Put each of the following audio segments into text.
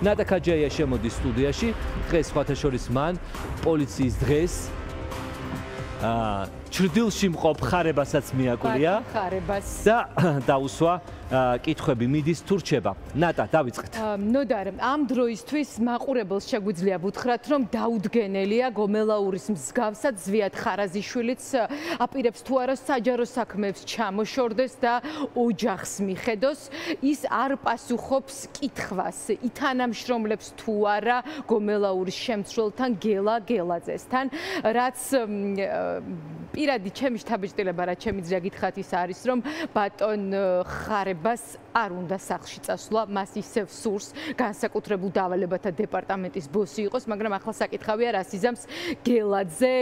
ნატა ქაჯაია შემოდის სტუდიაში. დღეს სხვათა შორის მან პოლიციის დღეს ჭრდილში მყოფ ხარებასაც მიაკვლია და დაუსვა კითხვები მიდის თუ რჩება. ნატა, დავიწყეთ. ნოდარ, ამ დროისთვის მაყურებელს შეგვიძლია ვუთხრათ, რომ დაუდგენელია გომელაურის მსგავსად ზვიად ხარაზიშვილიც აპირებს თუ არა საჯარო საქმეებს ჩამოშორდეს და ოჯახს მიხედოს. ის არ პასუხობს კითხვას, ითანამშრომლებს თუ არა გომელაურის შემცვლელთან გელა გელაძესთან, რაც პირადი ჩემი შთაბეჭდილება, რაც შემიძლია გითხრათ, ის არის, რომ ბატონ ხარებას არ უნდა სახლში წასვლა, მას ისევ სურს განსაკუთრებულ დავალებათა დეპარტამენტის ბოსი იყოს, მაგრამ ახლა საკითხავია, რას იზამს გელაძე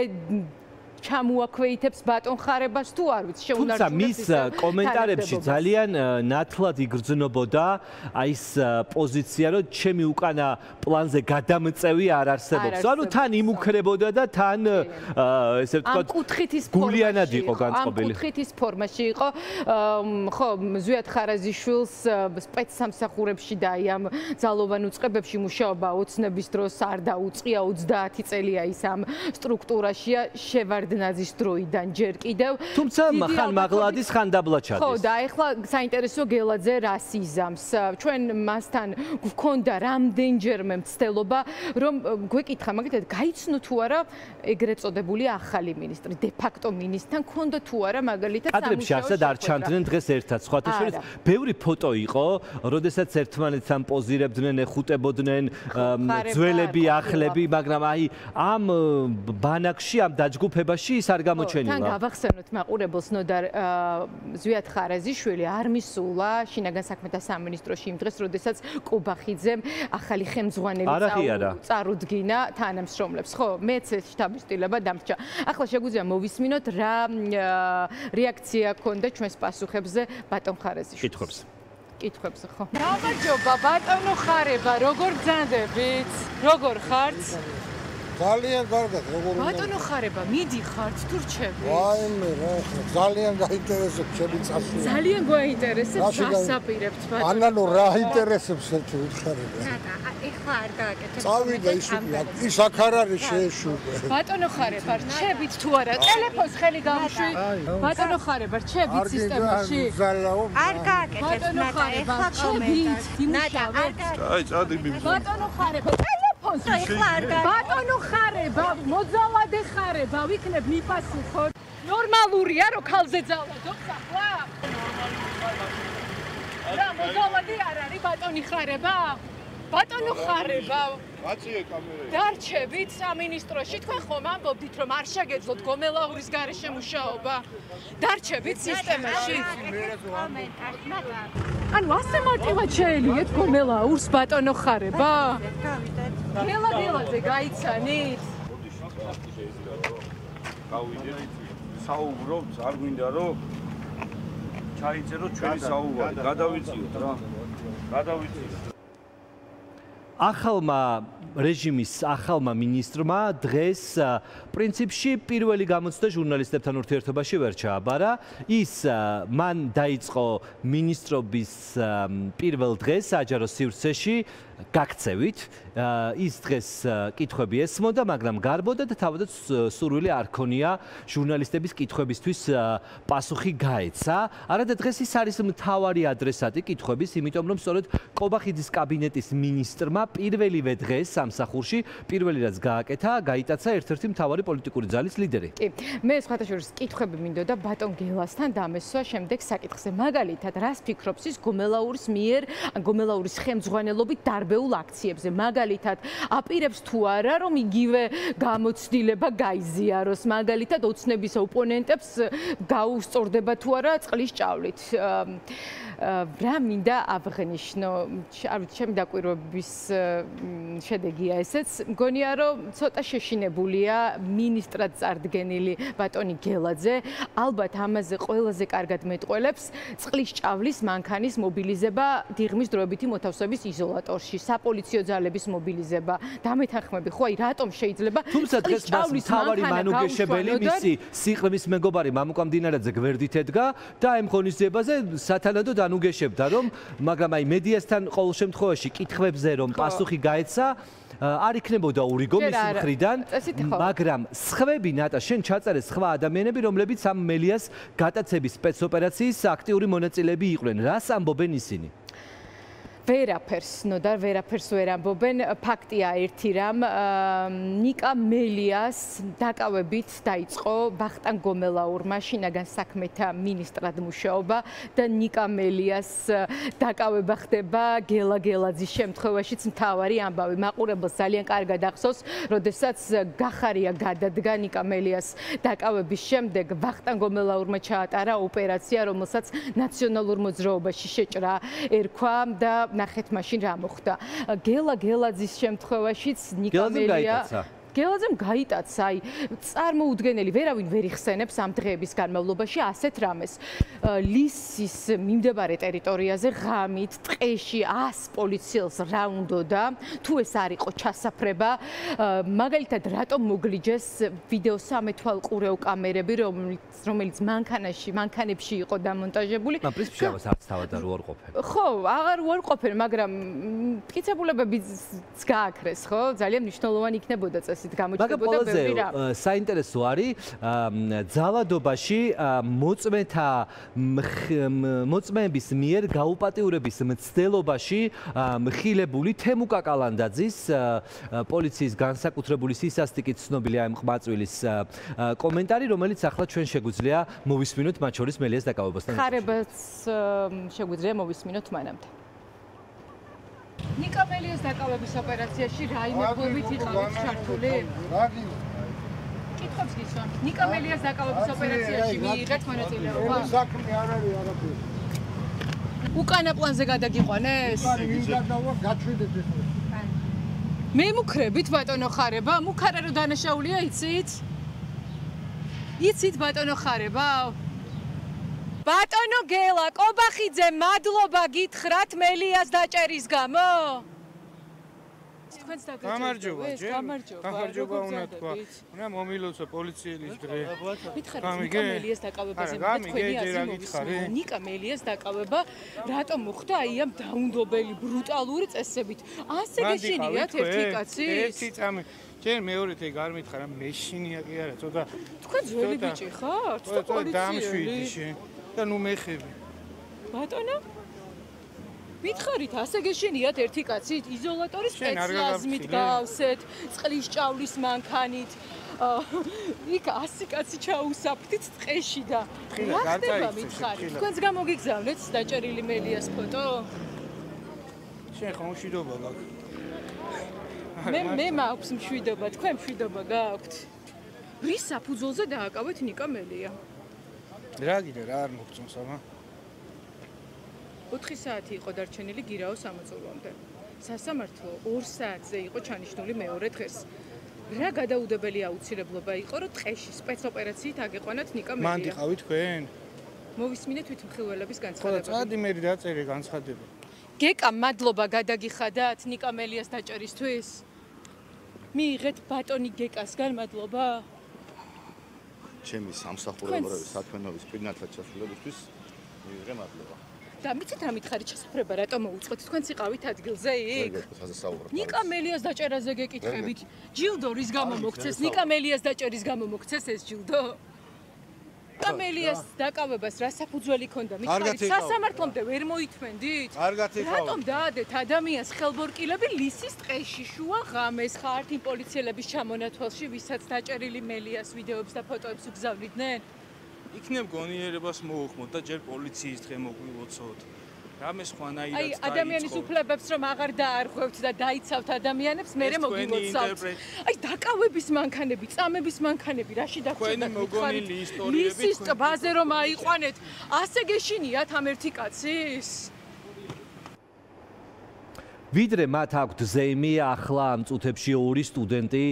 ჩამოაქვეითებს ბატონ ხარებას თუ არ ვიცი თუმცა მის კომენტარებში ძალიან ნათლად იგრძნობოდა აი ეს პოზიცია, რომ ჩემი უკანა პლანზე გადამწევი არ არსებობს. ანუ თან იმუქრებოდა და თან ესე ვთქვათ გულიანად იყო განწყობილი. ამ კუთხით ის ფორმაში იყო. ხო, ზვიად ხარაზიშვილს სპეცსამსახურებში და აი ამ ძალოვან უწყებებში მუშაობა ოცნების დროს არ დაუწყია, 30 წელია ის ამ სტრუქტურაშია, შევარდნაძის დროიდან ჯერ კიდევ. თუმცა ხან მაღლადის, ხან დაბლაჩადის. ხო, და ეხლა საინტერესო გელაძე რას იზამს. ჩვენ მასთან გვქონდა რამდენჯერმე მცდელობა, რომ გვეკითხა მაგალითად გაიცნო თუ არა ეგრეთ წოდებული ახალი მინისტრი, დე-ფაქტო მინისტრთან ქონდა თუ არა მაგალითად კადრებში არსად არ ჩანდნენ დღეს ერთად. სხვათა შორის ბევრი ფოტო იყო, როდესაც ერთმანეთთან პოზირებდნენ, ეხუტებოდნენ ძველები, ახლები, მაგრამ აი ამ ბანაკში, ამ დაჯგუფებაში ის არ გამოჩენილა. თან გავახსენოთ მაყურებელს, ნოდარ ზვიად ხარაზიშვილი არ მისულა შინაგან საქმეთა სამინისტროში იმ დღეს, როდესაც კობახიძემ ახალი ხელმძღვანელი წარუდგინა თანამშრომლებს. ხო, მეც ეს შთაბეჭდილება დამრჩა. ახლა შეგვიძლია მოვისმინოთ რა რეაქცია ჰქონდა ჩვენს პასუხებზე ბატონ ხარაზიშვილს. კითხვებს ხო. გამარჯობა ბატონო ხარება, როგორ გძანდებით? როგორ ხართ? ძალიან კარგად, როგორ უნდა. ბატონო ხარება, მიდიხართ თუ რჩებით? ვაიმე, რა ხარ, ძალიან გაინტერესებს ჩემი წასვლა. ძალიან გაინტერესებს, გასაპირებთ ბატონო. ანანო რა ინტერესებს ერთი უთხარება. ეხლა არ გააკეთებ. წავიდა ის აქ არ არის შეეშუბე. ბატონო ხარება, რჩებით თუ არა? ტელეფონს ხელი გამშვი. ბატონო ხარება, რჩებით სისტემაში? არ გააკეთებ, ბატონო ხარება, რჩებით? იმუშავეთ. აი, წადი მიმ. ბატონო ხარება, ბატონო ხარება, მოძალადე ხარება, ვიქნებ მიპასუხოთ. ნორმალურია, რომ ქალზე ძალადობს ახლა? რა, მოძალადე არ არის ბატონი ხარება? ბატონო ხარება. გაწიე კამერა. დარჩებით სამინისტროში, თქვენ ხომ ამბობდით, რომ არ შეგეძლოთ გომელაურის გარეშე მუშაობა? დარჩებით სისტემაში? ანუ ასე მარტივად შეელიეთ გომელაურს ბატონო ხარება? გელაძე გაიცანით? გავიდეთ საუბრობთ, არ გვინდა რომ ჩაიწეროთ ჩვენი საუბარი, გადავიწიოთ რა. გადავიწიოთ. ახალმა რეჟიმის ახალმა მინისტრმა დღეს პრინციპში პირველი გამოცდა ჟურნალისტებთან ურთიერთობაში ვერ ჩააბარა. ის მან დაიწყო მინისტრობის პირველ დღეს საჯარო სივრცეში გაქცევით. ის დღეს კითხვები ესმოდა, მაგრამ გარბოდა და თავადაც სურვილი არ ქონია ჟურნალისტების კითხვებისთვის პასუხი გაეცა. არადა დღეს ის არის მთავარი ადრესატი კითხვების, იმიტომ რომ სწორედ კობახიძის კაბინეტის მინისტრმა პირველივე დღეს სამსახურში პირველი რაც გააკეთა, გაიტაცა ერთ-ერთი მთავარი პოლიტიკური ძალის ლიდერი. კი, მე სხვათა შორის კითხვები მინდოდა ბატონ გელასთან დამესვა შემდეგ საკითხზე. მაგალითად, რას ფიქრობს ის გომელაურის მიერ, გომელაურის ხელმძღვანელობით დარბეულ აქციებზე? მაგალითად, აპირებს თუ არა, რომ იგივე გამოცდილება გაიზიაროს? მაგალითად, ოცნების ოპონენტებს გაუსწორდება თუ არა წყლის ჭავლით? რა მინდა აღვნიშნო? არ ვიცი, ჩემი დაკვირვების შედეგია ესეც. მგონია, რომ ცოტა შეშინებულია მინისტრად წარდგენილი ბატონი გელაძე. ალბათ ამაზე ყველაზე კარგად მეტყველებს წყლის ჭავლის მანქანის მობილიზება დიღმის დროებითი მოთავსების იზოლატორში, საპოლიციო ძალების მობილიზება. დამეთანხმები ხო, აი რატომ შეიძლება თუმცა დღეს მას მთავარი მანუგეშებელი მისი სიყრმის მეგობარი მამუკა მდინარაძე გვერდით ედგა და ამ ღონისძიებაზე სათანადოდ განუგეშებდა რომ მაგრამ აი მედიასთან ყოველ შემთხვევაში კითხვებზე რომ პასუხი გაეცა არ იქნებოდა ურიგო მისი მხრიდან, მაგრამ სხვები ნატა შენ ჩაწერე სხვა ადამიანები, რომლებიც ამ მელიას გატაცების სპეცოპერაციის აქტიური მონაწილეები იყვნენ. რას ამბობენ ისინი? ვერაფერს, ნოდარ ვერაფერს ვერ ამბობენ. ფაქტია ერთი რამ, ნიკა მელიას დაკავებით დაიწყო ვახტანგ გომელაურმა შინაგან საქმეთა მინისტრად მუშაობა და ნიკა მელიას დაკავება ხდება გელა გელაძის შემთხვევაშიც მთავარი ამბავი. მაყურებელს ძალიან კარგად ახსოვს, როდესაც გახარია გადადგა ნიკა მელიას დაკავების შემდეგ ვახტანგ გომელაურმა ჩაატარა ოპერაცია, რომელსაც ნაციონალურ მოძრაობაში შეჭრა ერქვა და ნახეთ მაშინ რა მოხდა. გელა გელაძის შემთხვევაშიც ნიკა მელია გელაძემ გაიტაცა, აი წარმოუდგენელი, ვერავინ ვერ იხსენებს ამ დღეების განმავლობაში ასეთ რამეს. ლისის მიმდებარე ტერიტორიაზე ღამით ტყეში 100 პოლიციელს რა უნდოდა, თუ ეს არ იყო ჩასაფრება, მაგალითად რატომ მოგლიჯეს ვიდეო სამეთვალყურეო კამერები, რომელიც მანქანებში იყო დამონტაჟებული. პრინციპში ამას არც თავად არ უარყოფენ. ხო, აღარ უარყოფენ, მაგრამ მტკიცებულებებიც გააქრეს, ხო? ძალიან მნიშვნელოვანი იქნებოდა წესი. მაგრამ ყველაზე საინტერესო არის ძალადობაში მოწმეების მიერ გაუპატიურების მცდელობაში მხილებული თემუკა კალანდაძის პოლიციის განსაკუთრებული სისასტიკით ცნობილია ამ ყმაწვილის კომენტარი, რომელიც ახლა ჩვენ შეგვიძლია მოვისმინოთ მათ შორის მელიას დაკავებასთან. ხარებას შეგვიძლია მოვისმინოთ მანამდე. ნიკა მელიას დაკავების ოპერაციაში რა იმეფობით იყავით ჩართული? კითხავს გისვამ. ნიკა მელიას დაკავების ოპერაციაში მიიღეთ მონაწილეობა? საქმე არ არის არაფერი. უკანა პლანზე გადაგიყვანეს? გაჩვიდეთ ახლა. მე მუქრებით ბატონო ხარება, მუქარა რო დანაშაულია იცით? იცით ბატონო ხარება? ბატონო გელა კობახიძე მადლობა გითხრათ მელიას დაჭერის გამო? თქვენც დაგაჭირეთ. გამარჯობა უნდა თქვა. უნდა მომილოცო პოლიციის დღე. მითხარით ნიკა მელიას დაკავებაზე თქვენი აზრი ნიკა მელიას დაკავება რატომ მოხდა აი ამ დაუნდობელი ბრუტალური წესებით? ასე გეშინიათ ერთი კაცის? ერთი წამი. ჯერ მეორეთ ეგ არ მითხარა, მეშინია კი არა, ცოტა. თქვენ ძველი ბიჭი ხართ? ცოტა დამშვიდი შენ. და ნუ მეხები. ბატონო? მითხარით, ასე გეშინიათ ერთი კაცით, იზოლატორის სპეციალიზმით გავსეთ, წყლის ჭავლის მანქანით. იქ 100 კაცი ჩაუსაფრთით ტყეში და რა ხდება მითხარით? თქვენს გამოგიგზავნეთ დაჭერილი მელიას ფოტო? შენ ხომ მშვიდობა გაქვს? მე მაქვს მშვიდობა, თქვენ მშვიდობა გაქვთ? რის საფუძველზე დააკავეთ ნიკა მელია? რა გინდა რა არ მოგწონს ამა? 4 საათი იყო დარჩენილი გირაოს ამოწურვამდე. სასამართლო 2 საათზე იყო ჩანიშნული მეორე დღეს. რა გადაუდებელი აუცილებლობა იყო, რომ ტყეში სპეცოპერაციით აგეყვანათ ნიკა მელია? მანდი ყავით თქვენ? მოვისმინეთ თვითმხილველების ხო, განცხადება. წადი მე დაწერე განცხადება. გეკა მადლობა გადაგიხადათ ნიკა მელიას დაჭერისთვის? მიიღეთ ბატონი გეკასგან მადლობა? ჩემი სამსახურებრივი საქმიანობის პირნათლად ჩასულებისთვის მიიღე მადლობა. და მიცით რა მითხარით შესაძლებელია რატომ მოუწყოთ თქვენც იყავით ადგილზე იქ? ნიკა მელიას დაჭერაზე გეკითხებით. ჯილდო რის გამო მოგცეს? ნიკა მელიას დაჭერის გამო მოგცეს ეს ჯილდო? ნიკა მელიას დაკავებას რა საფუძველი ქონდა? მითხარით სასამართლომდე ვერ მოითმენდით? რატომ დაადეთ ადამიანს ხელბორკილები ლისის ტყეში შუა ღამეს ხართ იმ პოლიციელების ჩამონათვალში, ვისაც დაჭერილი მელიას ვიდეოებს და ფოტოებს უგზავნიდნენ? იქნებ გონიერებას მოუხმოთ და ჯერ პოლიციის დღე მოგვილოცოთ. რამე სხვანაირად აი ადამიანის უფლებებს რომ აღარ დაარღვევთ და დაიცავთ ადამიანებს, მერე მოგილოცავთ. აი დაკავების მანქანები, წამების მანქანები, რაში დაგჭირდა? მოგონილი ისტორიები ლისის ტბაზე რომ აიყვანეთ, ასე გეშინიათ ამ ერთი კაცის? ვიდრე მათ აქვთ ზეიმი, ახლა ამ წუთებში 2 სტუდენტი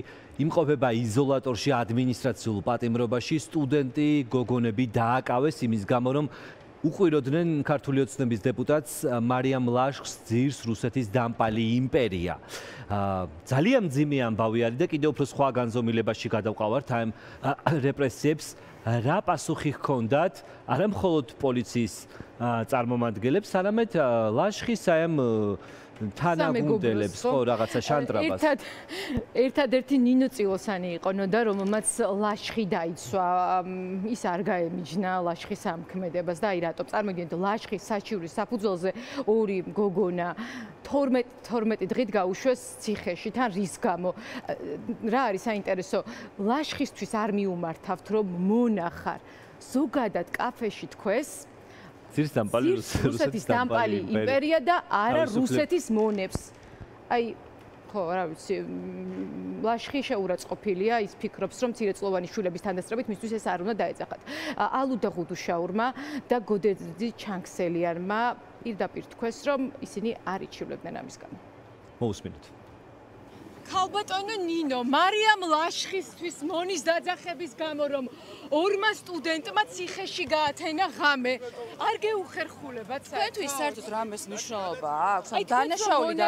იმყოფება იზოლატორში ადმინისტრაციულ პატიმრობაში. სტუდენტი გოგონები დააკავეს იმის გამო, რომ უყვიროდნენ ქართული ოცნების დეპუტატს მარიამ ლაშხს ძირს რუსეთის დამპალი იმპერია. ძალიან მძიმე ამბავი არის და კიდევ უფრო სხვა განზომილებაში გადავყავართ ამ რეპრესიებს. რა პასუხი ჰქონდათ არა მხოლოდ პოლიციის წარმომადგენლებს, არამედ ლაშხის აი ამ თანაგუნდელებს ხო რაღაცა შანტრაბას. ერთადერთი ნინო წილოსანი იყო ნოდა, რომელმაც ლაშხი დაიცვა. ის არ გაემიჯნა ლაშხის ამქმედებას და აი რატომ წარმოგიდგენთ ლაშხის საჩივრის საფუძველზე ორი გოგონა 12 დღით გაუშვეს ციხეში თან რის გამო. რა არის საინტერესო, ლაშხისთვის არ მიუმართავთ რომ მონახარ ზოგადად კაფეში თქვეს რუსეთის დამპალი იმპერია და არა რუსეთის მონებს. აი ხო, რა ვიცი, ლაშხი შეურაცხყოფილია, ის ფიქრობს, რომ მცირეწლოვანი შვილების თანდასწრებით მისთვის ეს არ უნდა დაეძახათ. ალუდა ღუდუშაურმა და გოდეძი ჩანქსელიანმა პირდაპირ თქვეს, რომ ისინი არ იჩივლებდნენ ამის გამო. მოусმინოთ. ქალბატონო ნინო, მარიამ ლაშხისთვის მონის დაძახების გამო, რომ ორმა სტუდენტმა ციხეში გაათენა ღამე. არ გეუხერხულებათ საერთოდ. თქვენთვის საერთოდ რამეს მნიშვნელობა აქვს? დანაშაულია.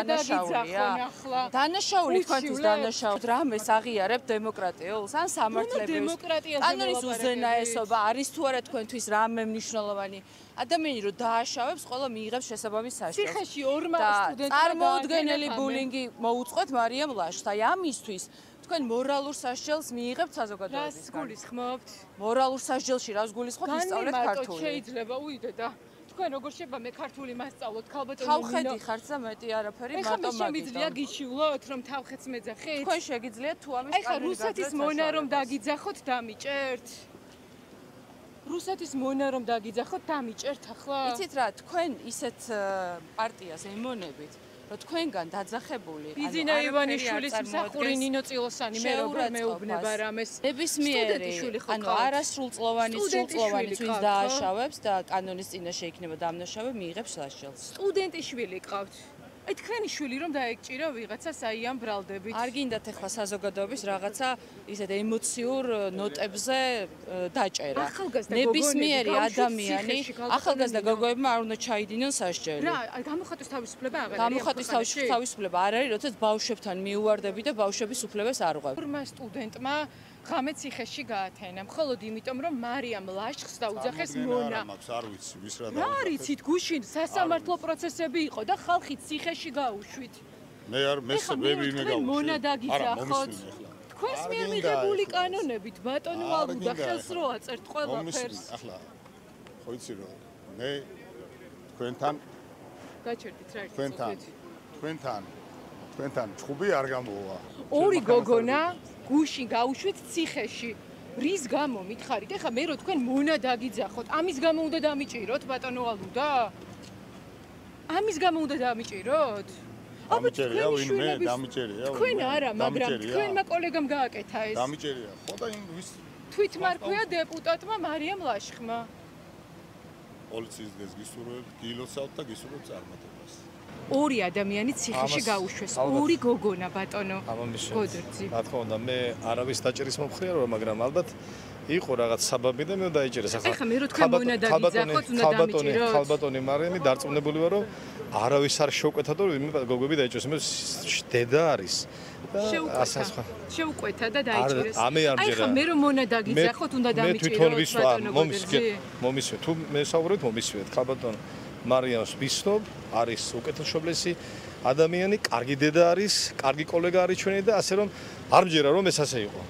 დანაშაული თქვენთვის დანაშაული. რამეს აღიარებთ დემოკრატიულს ან სამართლებრივს? კანონის უზენაესობა არის თუ არა თქვენთვის რამე მნიშვნელოვანი? ადამიანი რო დააშავებს, ყველა მიიღებს შესაბამის საშუალებას. ციხეში ორმა სტუდენტმა წარმოუდგენელი ბულინგი მოუწყვეთ მარიამ ლაშხს. აი ამისთვის თქვენ მორალურ სასჯელს მიიღებთ საზოგადოებისგან. რას გულისხმობთ? მორალურ სასჯელში რას გულისხმობთ? ისწავლეთ ქართული. შეიძლება უიდე და თქვენ როგორ შეიძლება მე ქართული მასწავლოთ ქალბატონო ნინო? თავხედი ხართ და მეტი არაფერი მარტო მაგით. ეხლა შემიძლია გიჩივლოთ რომ თავხეთს მეძახით? თქვენ შეგიძლიათ თუ ამის ეხლა რუსეთის მონა რომ დაგიძახოთ დამიჭერთ? რუსეთის მონა რომ დაგიძახოთ დამიჭერთ ახლა? იცით რა, თქვენ ისეთ პარტიას ემონებით, რომ თქვენგან დაძახებული, ბიძინა ივანიშვილის მსახური ნინო წილოსანი მე როგორ მეუბნება რამეს? ნებისმიერი, ანუ არასრულწლოვანი, სრულწლოვანი ვინც დააშავებს და კანონის წინაშე იქნება დამნაშავე, მიიღებს სასჯელს. სტუდენტი შვილი ყავთ. აი თქვენი შვილი რომ დაეკჭირა ვიღაცას აი ამ ბრალდებით. არ გინდათ ახლა საზოგადოების რაღაცა ისეთ ემოციურ ნოტებზე დაჭერა. ნებისმიერი ადამიანი, ახალგაზრდა გოგოებმა არ უნდა ჩაიდინონ სასჯელი. რა, გამოხატვის თავისუფლება აღარ არის. გამოხატვის თავისუფლება არ არის, როდესაც ბავშვებთან მიუვარდები და ბავშვების უფლებას არ ღვევ. ორმა სტუდენტმა ღამე ციხეში გაათენა, მხოლოდ იმიტომ, რომ მარიამ ლაშხს დაუძახეს მონა. არ ვიცი, ვის რა რა არიცით, გუშინ სასამართლო პროცესები იყო და ხალხი ციხეში გაუშვით. მე არ მესები მე გავუშვი. მონა დაგიძახოთ. თქვენს მიერ მიღებული კანონებით ბატონო ალუდა ხელს რო აწერთ ყველაფერს. ახლა ხო იცი რომ მე თქვენთან გაჩერდით რა არის თქვენთან ჭუბი არ გამოვა. ორი გოგონა გუშინ გაუშვით ციხეში. რის გამო მითხარით? ეხლა მე რო თქვენ მონა დაგიძახოთ, ამის გამო უნდა დამიჭიროთ ბატონო ალუდა? ამის გამო უნდა დამიჭიროთ? დამიჭერია ვინმე, დამიჭერია. თქვენ არა, მაგრამ თქვენმა კოლეგამ გააკეთა ეს. დამიჭერია. ხო და იმ ვის თვითმარქვია დეპუტატმა მარიამ ლაშხმა. პოლიციის დღეს გისურვებთ, გილოცავთ და გისურვებთ წარმატებას. ორი ადამიანი ციხეში გაუშვეს, ორი გოგონა ბატონო. გოდერძი. რა თქმა უნდა, მე არავის დაჭერის მომხრე არ ვარ, მაგრამ ალბათ იყო რაღაც საბაბი და მე დაიჭერეს. ახლა მე რო თქვენ მონა დაგიძახოთ, უნდა დამიჭიროთ. ხალბატონი მარიამი დარწმუნებული ვარ, რომ არავის არ შევკვეთა და გოგოები დაიჭერეს. მე დედა არის. შეუკვეთა და დაიჭერეს. აი ხა მე რომ მონა დაგიძახოთ, უნდა დამიჭიროთ. მე თვითონ ვისვა, მომისვე. თუ მე საუბრობთ, მომისვეთ. ხალბატონ მარიამს ვისნობ, არის უკეთილშობლესი ადამიანი, კარგი დედა არის, კარგი კოლეგა არის ჩვენი და ასე რომ არ მჯერა რომ ეს ასე იყო.